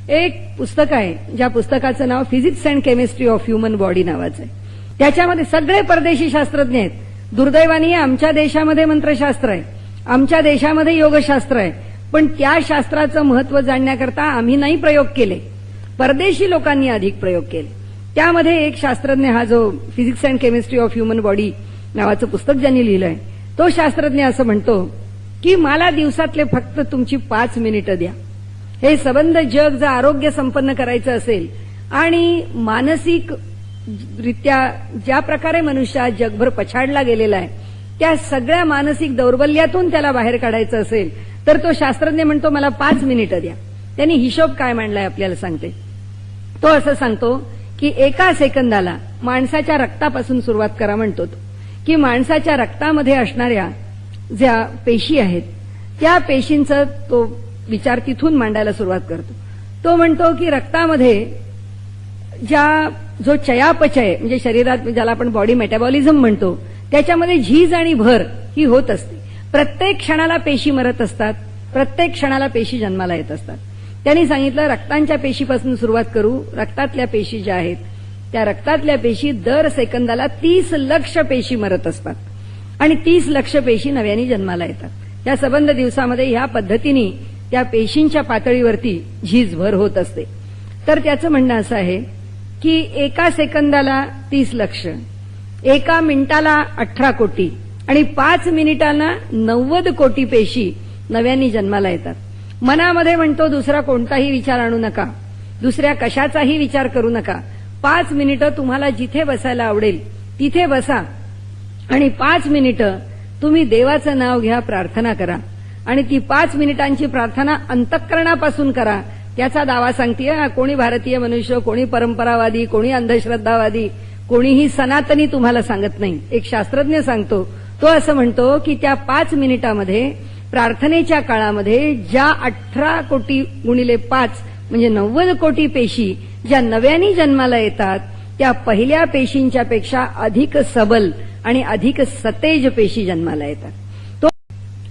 एक पुस्तक आहे, ज्या पुस्तकाचं नाव physics and chemistry of human body नावाचं आहे. त्याच्यामध्ये सगळे परदेशी शास्त्रज्ञ आहेत. दुर्दैवाने आमच्या देशामध्ये मंत्रशास्त्र आहे, आमच्या देशामध्ये योगशास्त्र आहे, पण त्या शास्त्राचं महत्व जाणण्याकरता आम्ही नाही प्रयोग केले, परदेशी लोकांनी अधिक प्रयोग केले. त्यामध्ये एक शास्त्रज्ञ, हा जो physics and chemistry of human body नावाचं पुस्तक ज्यांनी लिहिलंय, तो शास्त्रज्ञ असं म्हणतो की मला दिवसातले फक्त तुमची 5 मिनिटं द्या. हे सबंध जग जर आरोग्य संपन्न करायचं असेल आणि मानसिक रित्या ज्या प्रकारे मनुष्य आज जगभर पछाडला गेलेला आहे, त्या सगळ्या मानसिक दौर्बल्यातून त्याला बाहेर काढायचं असेल तर तो शास्त्रज्ञ म्हणतो मला 5 मिनिटं द्या. त्यांनी हिशोब काय मांडलाय आपल्याला सांगते. तो असं सांगतो की 1 सेकंदाला माणसाच्या रक्तापासून सुरुवात करा म्हणतो तो, की माणसाच्या रक्तामध्ये असणाऱ्या ज्या पेशी आहेत त्या पेशींचा तो विचार तिथून मांडायला सुरुवात करतो. तो म्हणतो की रक्तामध्ये जो चयापचय म्हणजे शरीरात ज्याला आपण बॉडी मेटाबॉलिझम म्हणतो, त्याच्यामध्ये झीज आणि भर ही होत असते. प्रत्येक क्षणाला पेशी मरत असतात, प्रत्येक क्षणाला पेशी जन्माला येत असतात. त्यांनी सांगितलं रक्तांच्या पेशीपासून सुरुवात करू. रक्तातल्या पेशी ज्या आहेत त्या रक्तातल्या पेशी दर सेकंदाला 30 लक्ष पेशी मरत असतात आणि 30 लक्ष पेशी नव्याने जन्माला येतात. त्या सबंध दिवसामध्ये ह्या पद्धतीने त्या पेशींच्या पातळीवरती झीज भर होत असते. तर त्याचं म्हणणं असं आहे की 1 सेकंदाला 30 लक्ष, 1 मिनिटाला 18 कोटी आणि 5 मिनिटांना 90 कोटी पेशी नव्याने जन्माला येतात. मनामध्ये म्हणतो दुसरा कोणताही विचार आणू नका, दुसऱ्या कशाचाही विचार करू नका. 5 मिनिटं तुम्हाला जिथे बसायला आवडेल तिथे बसा आणि 5 मिनिटं तुम्ही देवाचं नाव घ्या, प्रार्थना करा आणि ती 5 मिनिटांची प्रार्थना अंतःकरणापासून करा. त्याचा दावा सांगतेय कोणी भारतीय मनुष्य, कोणी परंपरावादी, कोणी अंधश्रद्धावादी, कोणीही सनातनी तुम्हाला सांगत नाही. एक शास्त्रज्ञ सांगतो, तो असं म्हणतो की त्या 5 मिनिटामध्ये प्रार्थनेच्या काळामध्ये ज्या 18 कोटी गुणिले 5 म्हणजे 90 कोटी पेशी ज्या नव्याने जन्माला येतात, त्या पहिल्या पेशींच्या पेक्षा अधिक सबल आणि अधिक सतेज पेशी जन्माला येतात.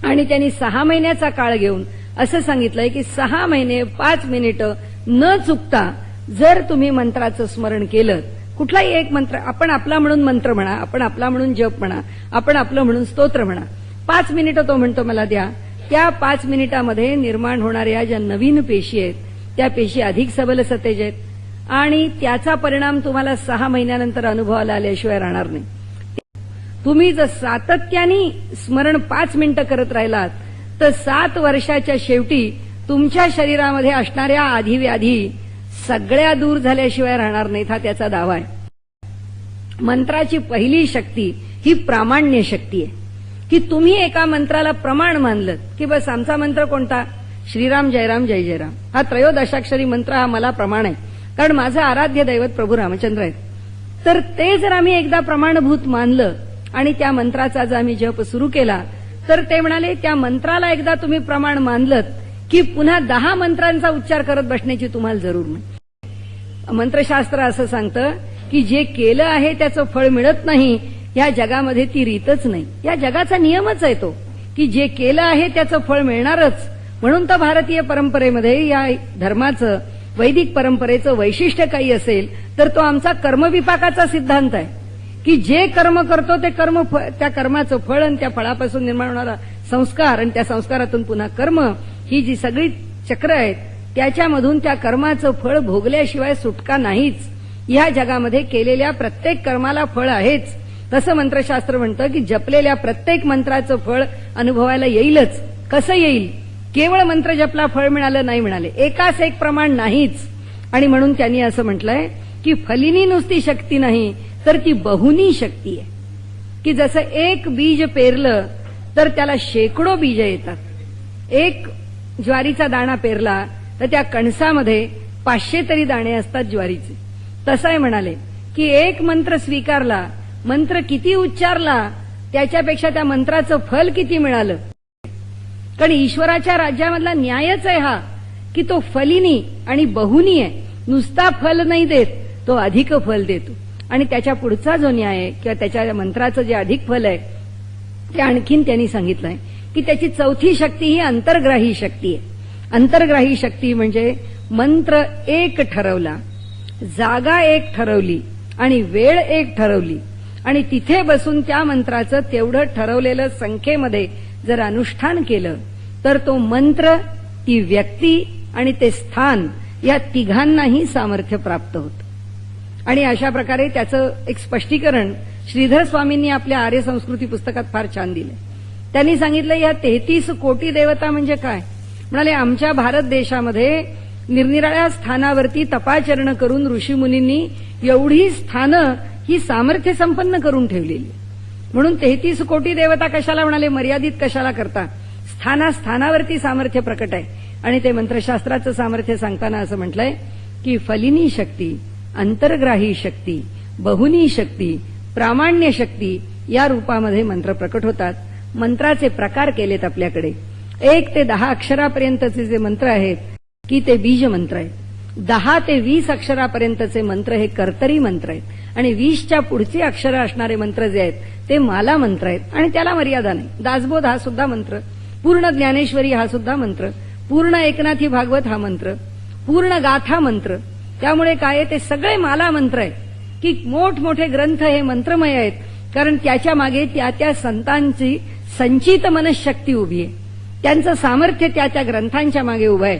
आणि त्यांनी 6 महिन्याचा काळ घेऊन असं सांगितलंय की 6 महिने 5 मिनिटं न चुकता जर तुम्ही मंत्राचं स्मरण केलं, कुठलाही एक मंत्र, आपण आपला म्हणून मंत्र म्हणा, आपण आपला म्हणून जप म्हणा, आपण आपलं म्हणून स्तोत्र म्हणा, 5 मिनिटं तो म्हणतो मला द्या. त्या 5 मिनिटामध्ये निर्माण होणाऱ्या ज्या नवीन पेशी आहेत त्या पेशी अधिक सबल सतेज आहेत आणि त्याचा परिणाम तुम्हाला 6 महिन्यानंतर अनुभवाला आल्याशिवाय राहणार नाही. तुम्ही जर सातत्याने स्मरण 5 मिनिटं करत राहिलात तर 7 वर्षाच्या शेवटी तुमच्या शरीरामध्ये असणाऱ्या आधीव्याधी सगळ्या दूर झाल्याशिवाय राहणार नाहीत. हा त्याचा दावा आहे. मंत्राची पहिली शक्ती ही प्रामाण्य शक्ती आहे की तुम्ही एका मंत्राला प्रमाण मानलं की बस आमचा मंत्र कोणता, श्रीराम जयराम जय जयराम, हा 13 मंत्र हा मला प्रमाण आहे, कारण माझं आराध्य दैवत प्रभू रामचंद्र आहेत. तर ते जर आम्ही एकदा प्रमाणभूत मानलं आणि त्या मंत्राचा जर आम्ही जप सुरू केला तर ते म्हणाले त्या मंत्राला एकदा तुम्ही प्रमाण मानलं की पुन्हा 10 मंत्रांचा उच्चार करत बसण्याची तुम्हाला जरूर नाही. मंत्रशास्त्र असं सांगतं की जे केलं आहे त्याचं फळ मिळत नाही, या जगामध्ये ती रीतच नाही. या जगाचा नियमच आहे तो की जे केलं आहे त्याचं फळ मिळणारच. म्हणून तर भारतीय परंपरेमध्ये या धर्माचं, वैदिक परंपरेचं वैशिष्ट्य काही असेल तर तो आमचा कर्मविपाकाचा सिद्धांत आहे की जे कर्म करतो ते कर्म, त्या कर्माचं फळ आणि त्या फळापासून निर्माण होणारा संस्कार आणि त्या संस्कारातून पुन्हा कर्म, ही जी सगळी चक्र आहेत त्याच्यामधून त्या कर्माचं फळ भोगल्याशिवाय सुटका नाहीच. या जगामध्ये केलेल्या प्रत्येक कर्माला फळ आहेच. तसं मंत्रशास्त्र म्हणतं की जपलेल्या प्रत्येक मंत्राचं फळ अनुभवायला येईलच. कसं येईल? केवळ मंत्र जपला फळ मिळालं नाही म्हणाले, एकाच एक प्रमाण नाहीच. आणि म्हणून त्यांनी असं म्हटलंय की फलिनी नुसती शक्ती नाही तर ती बहुनी शक्ती आहे. की जसं एक बीज पेरलं तर त्याला शेकडो बीज येतात. एक ज्वारीचा दाणा पेरला तर त्या कणसामध्ये 500 तरी दाणे असतात ज्वारीचे. तसं आहे म्हणाले की एक मंत्र स्वीकारला, मंत्र किती उच्चारला त्याच्यापेक्षा त्या मंत्राचं फल किती मिळालं. कारण ईश्वराच्या राज्यामधला न्यायच आहे हा की तो फलिनी आणि बहुनी आहे. नुसता फल नाही देत, तो अधिक फल देतो. आणि त्याच्या पुढचा जो न्याय आहे किंवा त्याच्या मंत्राचं जे अधिक फल आहे ते आणखीन त्यांनी सांगितलंय की त्याची चौथी शक्ती ही अंतर्ग्राही शक्ती आहे. अंतर्ग्राही शक्ती म्हणजे मंत्र एक ठरवला, जागा एक ठरवली आणि वेळ एक ठरवली आणि तिथे बसून त्या मंत्राचं तेवढं ठरवलेलं संख्येमध्ये जर अनुष्ठान केलं तर तो मंत्र, ती व्यक्ती आणि ते स्थान या तिघांनाही सामर्थ्य प्राप्त होतं. आणि अशा प्रकारे त्याचं एक स्पष्टीकरण श्रीधर स्वामींनी आपल्या आर्य संस्कृती पुस्तकात फार छान दिलं. त्यांनी सांगितलं या 33 कोटी देवता म्हणजे काय. म्हणाले आमच्या भारत देशामध्ये निरनिराळ्या स्थानावरती तपाचरण करून ऋषीमुनींनी एवढी स्थानं ही सामर्थ्य संपन्न करून ठेवलेली. म्हणून 33 कोटी देवता कशाला म्हणाले, मर्यादित कशाला करता. स्थानावरती सामर्थ्य प्रकट आहे. आणि ते मंत्रशास्त्राचं सामर्थ्य सांगताना असं म्हटलंय की फलिनी शक्ती, अंतर्ग्राही शक्ती, बहुनी शक्ती, प्रामाण्य शक्ती या रूपामध्ये मंत्र प्रकट होतात. मंत्राचे प्रकार केलेत आपल्याकडे. 1 ते 10 अक्षरापर्यंतचे जे मंत्र आहेत की ते बीज मंत्र आहेत. 10 ते 20 अक्षरापर्यंतचे मंत्र हे कर्तरी मंत्र आहेत आणि 20च्या पुढचे अक्षर असणारे मंत्र जे आहेत ते माला मंत्र आहेत. आणि त्याला मर्यादा नाही. दासबोध हा सुद्धा मंत्र, पूर्ण ज्ञानेश्वरी हा सुद्धा मंत्र, पूर्ण एकनाथी भागवत हा मंत्र, पूर्ण गाथा मंत्र. त्यामुळे काय ते सगळे माला मंत्र आहेत की मोठमोठे ग्रंथ हे मंत्रमय आहेत. कारण त्याच्या मागे त्या संतांची संचित मनशक्ती उभी आहे. त्यांचं सामर्थ्य त्या ग्रंथांच्या मागे उभं आहे.